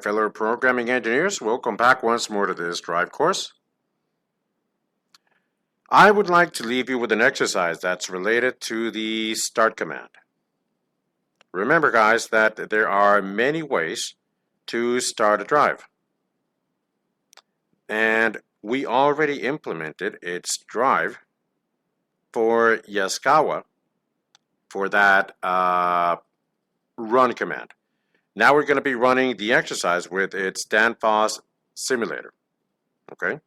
fellow programming engineers. Welcome back once more to this drive course. I would like to leave you with an exercise that's related to the start command. Remember, guys, that there are many ways to start a drive. And we already implemented its drive for Yaskawa for that run command. Now we're going to be running the exercise with its Danfoss simulator. Okay?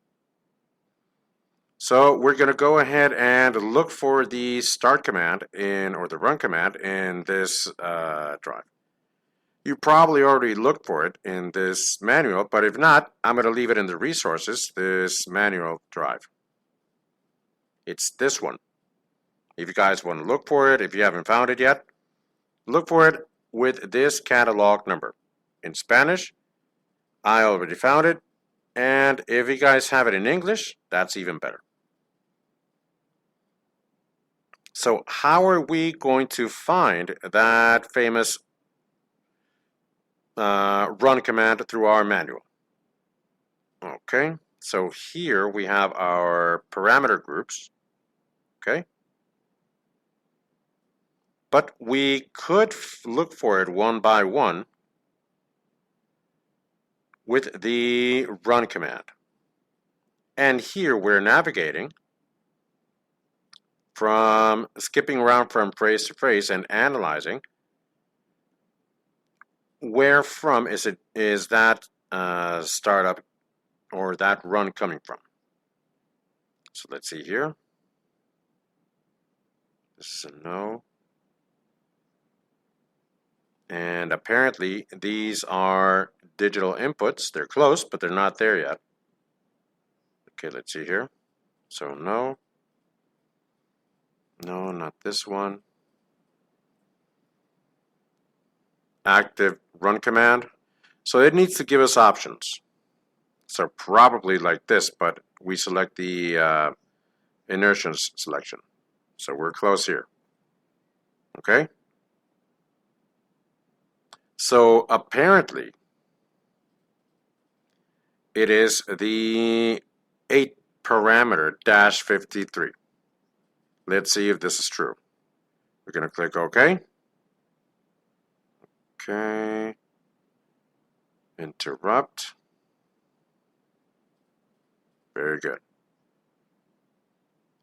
So we're going to go ahead and look for the start command or the run command in this drive. You probably already looked for it in this manual, but if not, I'm going to leave it in the resources, this manual drive. It's this one. If you guys want to look for it, if you haven't found it yet, look for it with this catalog number. In Spanish, I already found it, and if you guys have it in English, that's even better. So how are we going to find that famous run command through our manual? Okay, so here we have our parameter groups. Okay, but we could look for it one by one with the run command. And here we're navigating from skipping around from phrase to phrase and analyzing where from is that startup or that run coming from. So let's see here. This is a no. And apparently these are digital inputs. They're close, but they're not there yet. Okay, let's see here. So no. No, not this one. Active run command. So it needs to give us options. So probably like this, but we select the inertia selection. So we're close here. Okay? So apparently it is the 8 parameter -53. Let's see if this is true. We're going to click OK. Okay. Interrupt. Very good.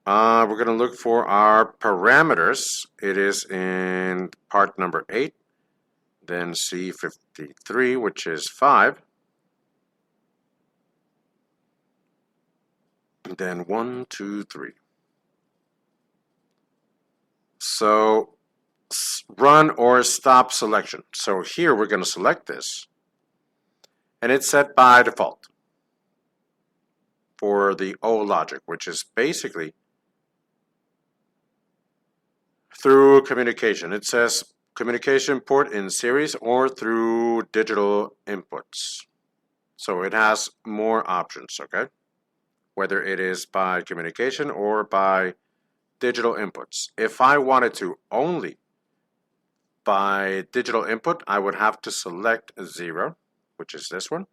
We're going to look for our parameters. It is in part number 8. Then C53, which is 5. Then 1, 2, 3. So run or stop selection. So here we're going to select this. And it's set by default for the O logic, which is basically through communication. It says communication port in series or through digital inputs. So it has more options, okay? Whether it is by communication or by digital inputs. If I wanted to only by digital input, I would have to select 0, which is this one.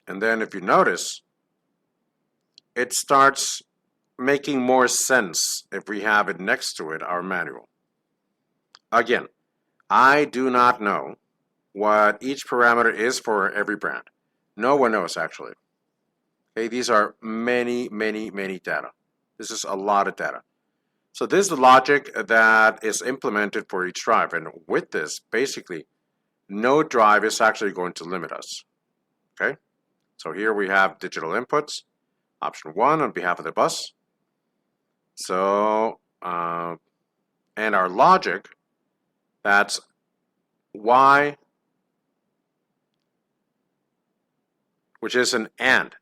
And then if you notice, it starts making more sense if we have it next to it, our manual. Again, I do not know what each parameter is for every brand. No one knows, actually. Okay, these are many, many, many data. This is a lot of data. So this is the logic that is implemented for each drive. And with this, basically, no drive is actually going to limit us. Okay? So here we have digital inputs. Option 1 on behalf of the bus. So, and our logic, that's Y, which is an AND.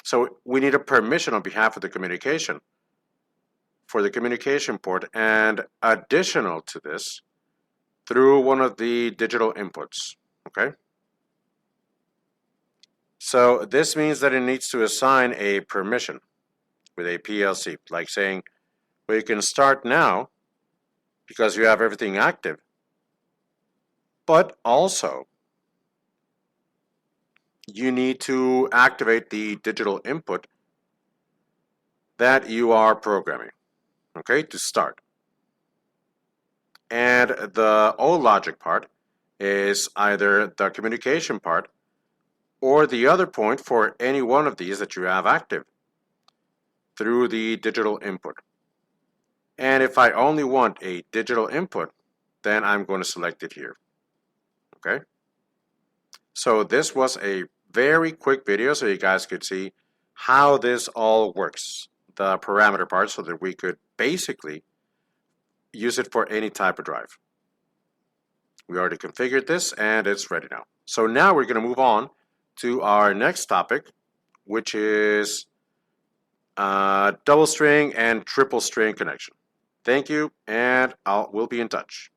So we need a permission on behalf of the communication for the communication port, and additional to this through one of the digital inputs. Okay? So this means that it needs to assign a permission with a PLC, like saying, well, you can start now because you have everything active, but also you need to activate the digital input that you are programming, okay, to start. And the old logic part is either the communication part or the other point for any one of these that you have active through the digital input. And if I only want a digital input, then I'm going to select it here. Okay? So this was a very quick video so you guys could see how this all works, the parameter part, so that we could basically use it for any type of drive. We already configured this and it's ready now. So now we're going to move on to our next topic, which is double string and triple string connection. Thank you, and we'll be in touch.